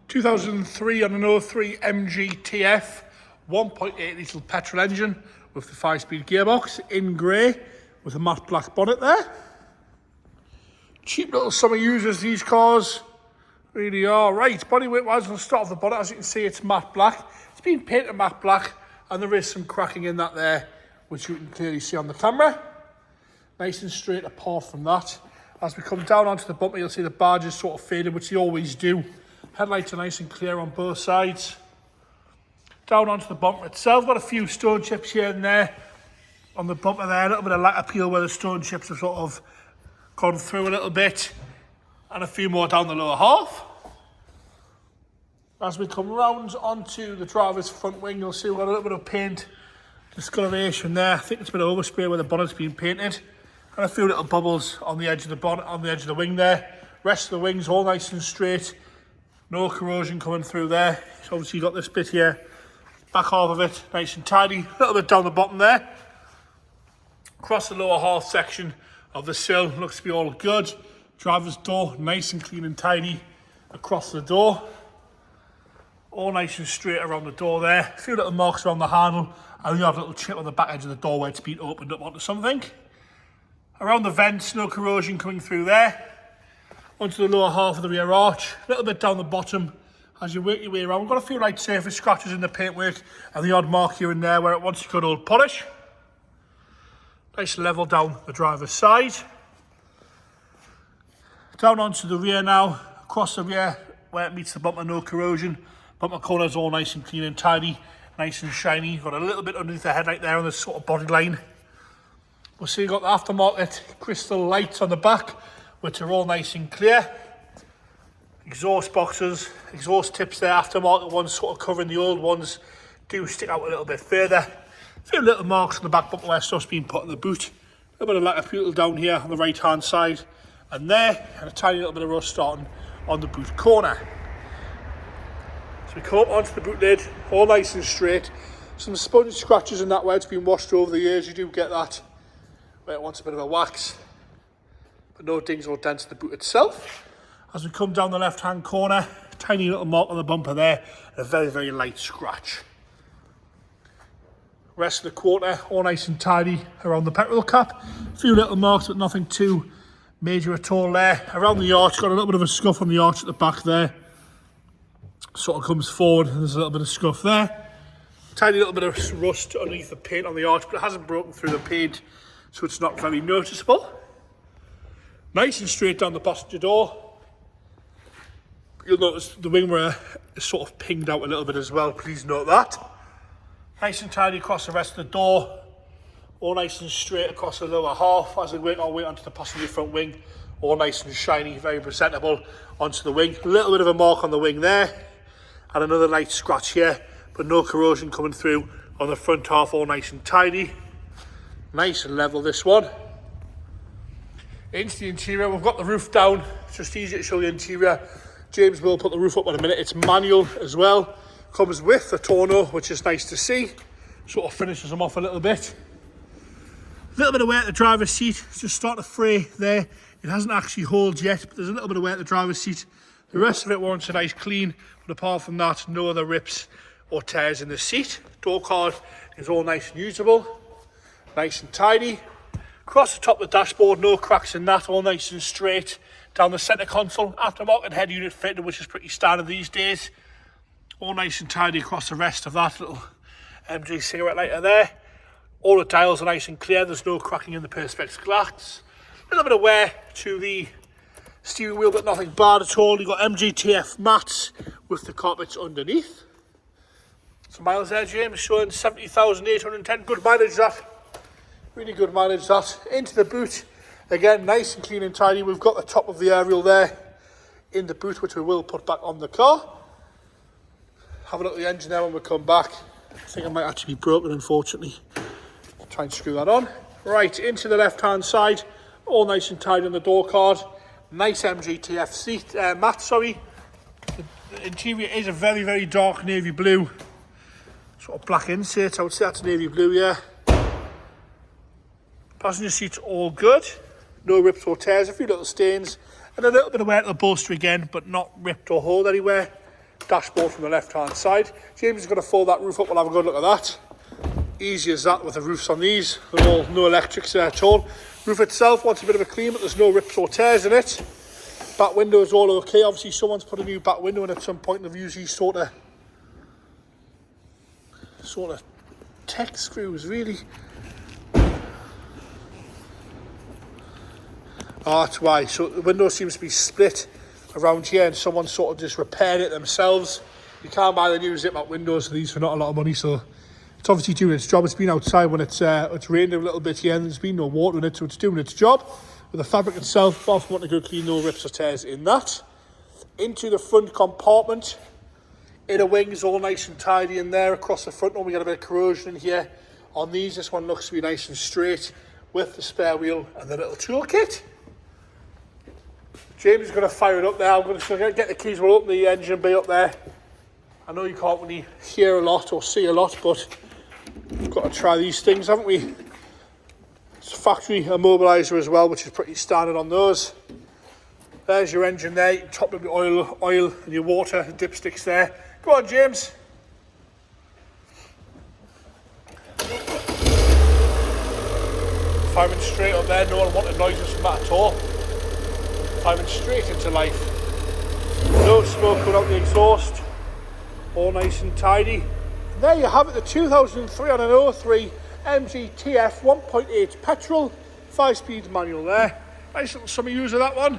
2003 on an 03 MGTF 1.8 litre petrol engine with the 5-speed gearbox in grey with a matte black bonnet there. Cheap little summer users, these cars really are. Right, bodyweight wise, we'll start off the bonnet. As you can see, it's matte black. It's been painted matte black and there is some cracking in that there, which you can clearly see on the camera. Nice and straight apart from that. As we come down onto the bumper, you'll see the badges sort of faded, which they always do. Headlights are nice and clear on both sides. Down onto the bumper itself, got a few stone chips here and there on the bumper there. A little bit of lacquer peel where the stone chips have sort of gone through a little bit. And a few more down the lower half. As we come round onto the driver's front wing, you'll see we've got a little bit of paint discoloration there. I think it's a bit of overspray where the bonnet's been painted. And a few little bubbles on the edge of the bonnet, on the edge of the wing there. Rest of the wing's all nice and straight. No corrosion coming through there. So obviously you've got this bit here, back half of it, nice and tidy. A little bit down the bottom there. Across the lower half section of the sill, looks to be all good. Driver's door, nice and clean and tidy across the door. All nice and straight around the door there. A few little marks around the handle. And you have a little chip on the back edge of the door where it's been opened up onto something. Around the vents, no corrosion coming through there. Onto the lower half of the rear arch, a little bit down the bottom as you work your way around. We've got a few light surface scratches in the paintwork and the odd mark here and there where it wants a good old polish. Nice level down the driver's side. Down onto the rear now, across the rear where it meets the bumper, no corrosion. Bumper corners all nice and clean and tidy, nice and shiny. Got a little bit underneath the headlight there on the sort of body line. We'll see you've got the aftermarket crystal lights on the back, which are all nice and clear. Exhaust boxes, exhaust tips there, aftermarket ones sort of covering the old ones, do stick out a little bit further. A few little marks on the back bumper where stuff's been put in the boot. A little bit of lacquer peel down here on the right hand side and there, and a tiny little bit of rust starting on the boot corner. So we come up onto the boot lid, all nice and straight. Some sponge scratches in that where it's been washed over the years, you do get that where it wants a bit of a wax. But no dings or dents in the boot itself. As we come down the left hand corner, tiny little mark on the bumper there, and a very, very light scratch. Rest of the quarter, all nice and tidy around the petrol cap. A few little marks, but nothing too major at all there. Around the arch, got a little bit of a scuff on the arch at the back there. Sort of comes forward, and there's a little bit of scuff there. Tiny little bit of rust underneath the paint on the arch, but it hasn't broken through the paint, so it's not very noticeable. Nice and straight down the passenger door. You'll notice the wing mirror is sort of pinged out a little bit as well, please note that. Nice and tidy across the rest of the door. All nice and straight across the lower half as we work our way onto the passenger front wing. All nice and shiny, very presentable onto the wing. A little bit of a mark on the wing there. And another light scratch here, but no corrosion coming through on the front half, all nice and tidy. Nice and level this one. Into the interior, we've got the roof down. It's just easier to show the interior. James will put the roof up in a minute. It's manual as well. Comes with the tonneau, which is nice to see. Sort of finishes them off a little bit. A little bit of wear at the driver's seat. It's just starting to fray there. It hasn't actually hauled yet, but there's a little bit of wear at the driver's seat. The rest of it warrants a nice clean, but apart from that, no other rips or tears in the seat. Door card is all nice and usable. Nice and tidy. Across the top of the dashboard, no cracks in that, all nice and straight. Down the centre console, aftermarket head unit fitted, which is pretty standard these days. All nice and tidy across the rest of that little MG cigarette lighter there. All the dials are nice and clear, there's no cracking in the perspex glass. A little bit of wear to the steering wheel, but nothing bad at all. You've got MGTF mats with the carpets underneath. Some miles there, James, showing 70,810. Good mileage that. Really good mileage that. Into the boot. Again, nice and clean and tidy. We've got the top of the aerial there in the boot, which we will put back on the car. Have a look at the engine there when we come back. I think it might actually be broken, unfortunately. Try and screw that on. Right, into the left-hand side. All nice and tidy on the door card. Nice MGTF seat, mat, sorry. The interior is a very, very dark navy blue. Sort of black insert, I would say that's navy blue, yeah. Passenger seats all good. No rips or tears, a few little stains. And a little bit of wear at the bolster again, but not ripped or hauled anywhere. dashboard from the left hand side. James is going to fold that roof up. We'll have a good look at that. Easy as that with the roofs on these. They're all no electrics there at all. Roof itself wants a bit of a clean, but there's no rips or tears in it. Back window is all okay. Obviously someone's put a new back window in at some point. They've used these sort of tech screws, really. Oh, that's why. So the window seems to be split around here, and someone sort of just repaired it themselves. You can't buy the new zip up windows for these for not a lot of money, so it's obviously doing its job. It's been outside when it's rained a little bit here, and there's been no water in it, so it's doing its job. With the fabric itself, both want to go clean, no rips or tears in that. Into the front compartment. Inner wings all nice and tidy in there. Across the front one, we got a bit of corrosion in here. On these, this one looks to be nice and straight with the spare wheel and the little toolkit. James is going to fire it up there. I'm going to get the keys. We'll open the engine bay up there. I know you can't really hear a lot or see a lot, but we've got to try these things, haven't we? It's a factory immobiliser as well, which is pretty standard on those. There's your engine there. You can top up your oil and your water, the dipsticks there. Go on, James. Firing straight up there. No one wanted noises from that at all. Firing straight into life. No smoke coming out the exhaust. All nice and tidy. And there you have it, the 2003 on an 03 MG TF 1.8 petrol, 5-speed manual there. Nice little summer use of that one.